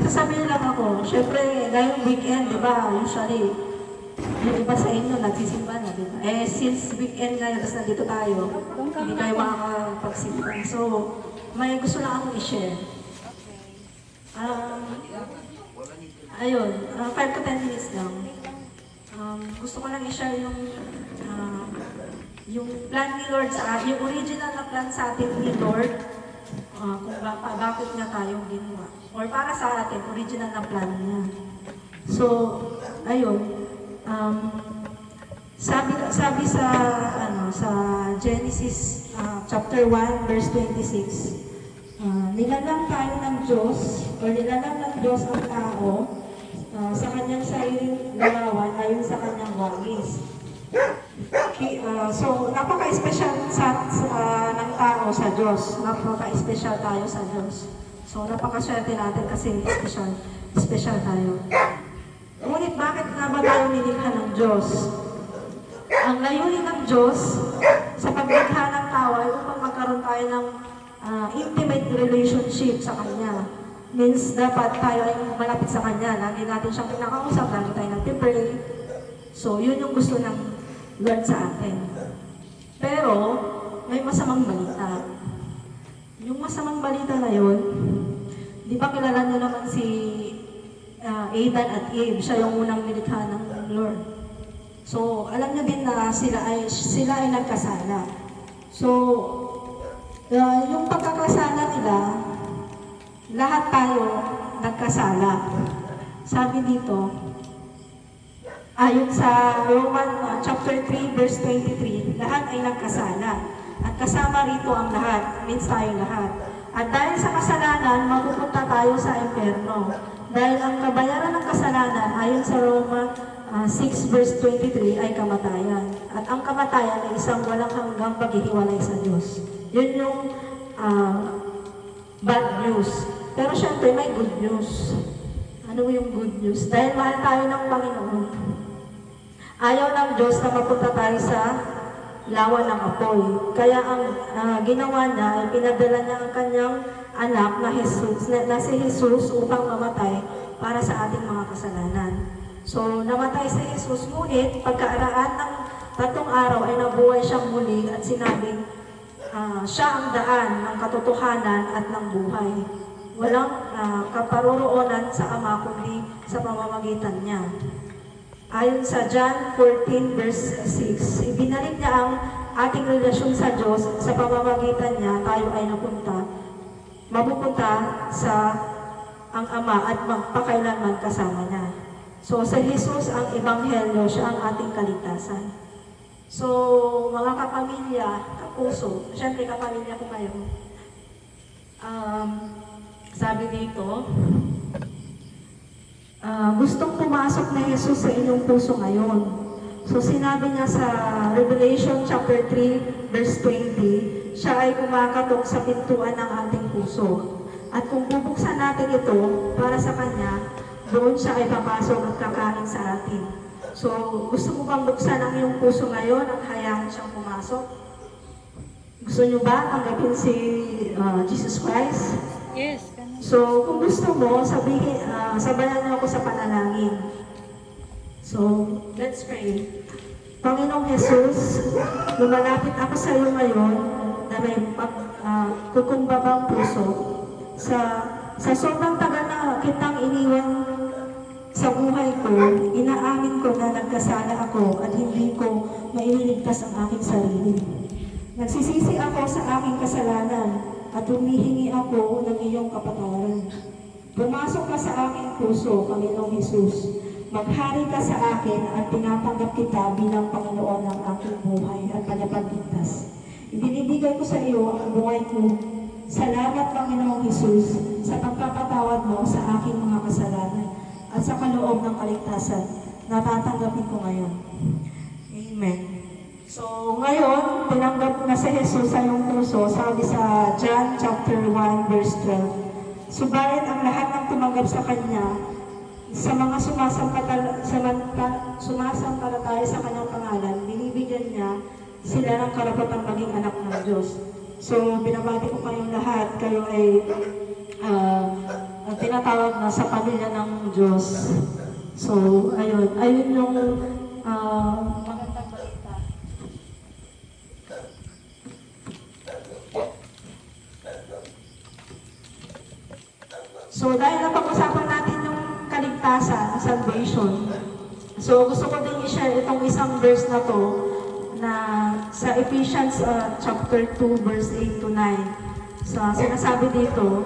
sasabihin lang ako, syempre, ngayong weekend, di ba, usually, yung iba sa inyo, nagsisimba na, di ba? Eh, since weekend ngayon, tapos nandito tayo, hindi tayo makakapagsimba. So, may gusto lang akong i-share. Um, ayun, 5 to 10 minutes lang. Gusto ko lang i-share yung plan ni Lord sa atin, yung original na plan sa atin ni Lord, kung bakit niya tayo ginawa. Or para sa atin, original na plan niya. So, ayun, sabi sa Genesis chapter 1 verse 26, nilalang tayo ng Diyos, o nilalang ng Diyos ang tao sa kanyang sariling larawan ayon sa kanyang wangis. So, napaka-espesyal ng tao sa Diyos. Napaka-espesyal tayo sa Diyos. So, napaka-swerte natin kasi espesyal tayo. Ngunit bakit nga ba tayo nilikha ng Diyos? Ang layunin ng Diyos sa paglikha ng tao ay upang magkaroon tayo ng intimate relationship sa Kanya. Means, dapat tayo ay malapit sa Kanya. Lagi natin siyang pinakausap, lagi tayo nag-pray. So, yun yung gusto ng Lord sa atin. Pero, may masamang balita. Yung masamang balita na yun, di ba kilala nyo naman si Adam at Eve? Siya yung unang nilikha ng Lord. So, alam nyo din na sila ay nagkasala. So, yung pagkakasala nila, lahat tayo nagkasala. Sabi dito, ayon sa Roman chapter 3 verse 23, lahat ay nagkasala. At kasama rito ang lahat, means tayo lahat. At dahil sa kasalanan, mapupunta tayo sa impyerno. Dahil ang kabayaran ng kasalanan, ayon sa Roman 6 verse 23, ay kamatayan. At ang kamatayan ay isang walang hanggang paghihiwalay sa Diyos. Yun yung bad news. Pero syempre, may good news. Ano yung good news? Dahil mahal tayo ng Panginoon, ayaw ng Diyos na mapunta tayo sa lawa ng apoy. Kaya ang ginawa niya ay pinadala niya ang kanyang anak na si Jesus upang mamatay para sa ating mga kasalanan. So, namatay si Jesus, ngunit pagkaaraan ng 3 araw ay nabuhay siyang muli at sinabing siya ang daan ng katotohanan at ng buhay. Walang kaparoroonan sa Ama kundi sa pamamagitan niya. Ayon sa John 14 verse 6, ibinalik niya ang ating relasyon sa Diyos sa pamamagitan niya, tayo ay mapupunta sa ang Ama at magpakailanman kasama niya. So sa Jesus ang Ebanghelyo, siya ang ating kaligtasan. So mga kapamilya, kapuso, syempre kapamilya ko kayo, sabi dito, gustong pumasok na Jesus sa inyong puso ngayon. So sinabi niya sa Revelation chapter 3 verse 20, siya ay kumakatok sa pintuan ng ating puso. At kung bubuksan natin ito para sa Kanya, doon siya ay papasok at kakain sa atin. So gusto mo bang buksan ang iyong puso ngayon at hayaan siyang pumasok? Gusto niyo ba tanggapin si Jesus Christ? Yes. So, kung gusto mo, sabayan niyo ako sa panalangin. So, let's pray. Panginoong Jesus, lumalapit ako sa iyo ngayon na may kukumbabang puso. Sa sobrang tagal na kitang iniwan sa buhay ko, inaamin ko na nagkasala ako at hindi ko maililigtas ang aking sarili. Nagsisisi ako sa aking kasalanan at humihingi ako ng iyong kapatawaran. Pumasok ka sa aking puso, Panginoong Jesus. Maghari ka sa akin at tinatanggap kita bilang Panginoon ng aking buhay at tagapagligtas. Ibinibigay ko sa iyo ang buhay ko. Salamat, Panginoong Jesus, sa pagpapatawad mo sa aking mga kasalanan at sa kaloob ng kaligtasan na tatanggapin ko ngayon. Amen. So, ngayon, tinanggap na si Jesus sa iyong puso, sabi sa John chapter 1, verse 12. Subalit ang lahat ng tumanggap sa Kanya, sa mga sumasampalataya sa Kanyang pangalan, binibigyan niya sila ng karapatang maging anak ng Diyos. So, binabati ko kayong lahat. Kayo ay tinatawag na sa pamilya ng Diyos. So, ayun yung magandang balita. So, dahil napag-usapan natin yung kaligtasan, salvation, so gusto ko din i-share itong isang verse na to na sa Ephesians chapter 2 verse 8 to 9. So, sinasabi dito,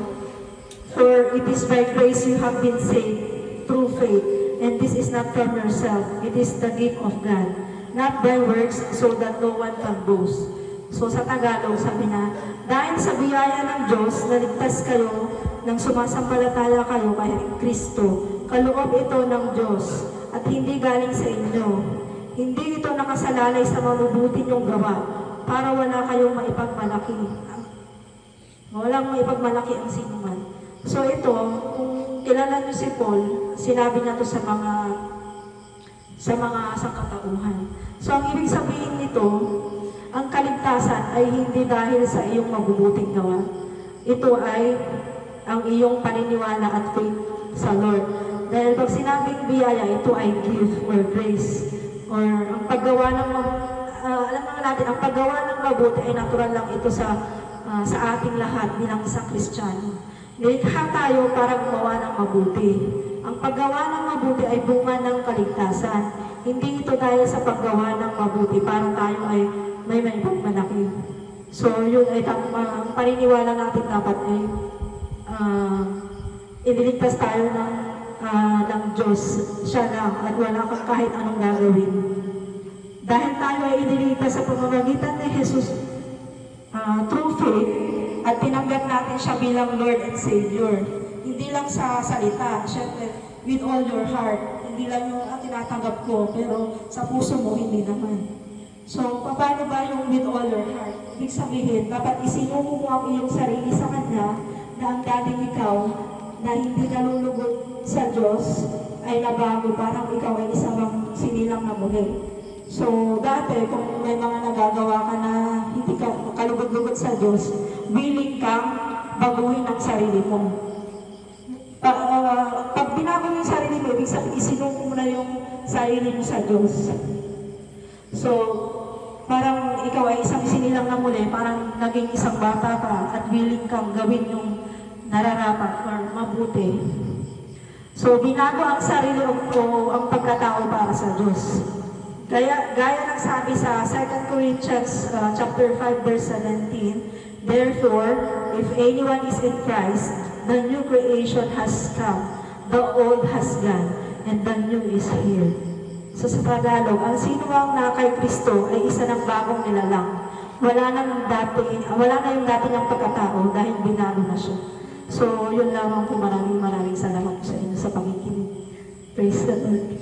"For it is by grace you have been saved through faith, and this is not from yourself, it is the gift of God, not by works, so that no one can boast." So sa Tagalog, sabi na, dahil sa biyaya ng Diyos, naligtas kayo nang sumasampalataya kayo kay Kristo. Kaloob ito ng Diyos at hindi galing sa inyo. Hindi ito nakasalalay sa mabubuti niyong gawa para wala kayong maipagmalaki. Walang maipagmalaki ang sinuman. So ito, kung kilala niyo si Paul, sinabi niya to sa mga sangkatauhan. So ang ibig sabihin nito, ang kaligtasan ay hindi dahil sa iyong mabubuting gawa. Ito ay ang iyong paniniwala at faith sa Lord. Dahil pag sinabing biyaya, ito ay gift or grace. Or ang paggawa ng alam naman natin, ang paggawa ng mabuti ay natural lang ito sa ating lahat bilang isang Kristiyano. Nilikha tayo para gumawa ng mabuti. Ang paggawa ng mabuti ay bunga ng kaligtasan. Hindi ito dahil sa paggawa ng mabuti para tayo ay may pagmalaki. So, yun ay ang paniniwala natin dapat ay iniligtas tayo ng Diyos. Siya lang at wala kang kahit anong gagawin. Dahil tayo ay iniligtas sa pamamagitan ni Jesus through faith at tinanggap natin siya bilang Lord and Savior. Hindi lang sa salita, syempre, with all your heart. Hindi lang yung tinatanggap ko, pero sa puso mo, hindi naman. So, paano ba yung with all your heart? Ibig sabihin, dapat isinumo mo ang iyong sarili sa Kanya na ang dating ikaw na hindi nalulugod sa Diyos ay nabago, parang ikaw ay isang sinilang na muli. So, dati, kung may mga nagagawa ka na hindi ka kalugod-lugod sa Diyos, willing kang baguhin ang sarili mo. Pag binago mo yung sarili mo, ibig sabihin, isinumo mo na yung sarili mo sa Diyos. So, parang ikaw ay isang sinilang na muli, parang naging isang bata ka at willing kang gawin yung nararapat or mabuti. So, binago ang sarili o ang pagkatao para sa Diyos. Gaya ng sabi sa 2 Corinthians chapter 5 verse 17, "Therefore, if anyone is in Christ, the new creation has come, the old has gone, and the new is here." So sa Tagalog, ang sino ang na kay Kristo ay isa ng bagong nilalang. Wala na yung dati niyang pagkatao dahil binago na siya. So yun lamang po, maraming salamat sa inyo sa pakikinig. Praise the Lord.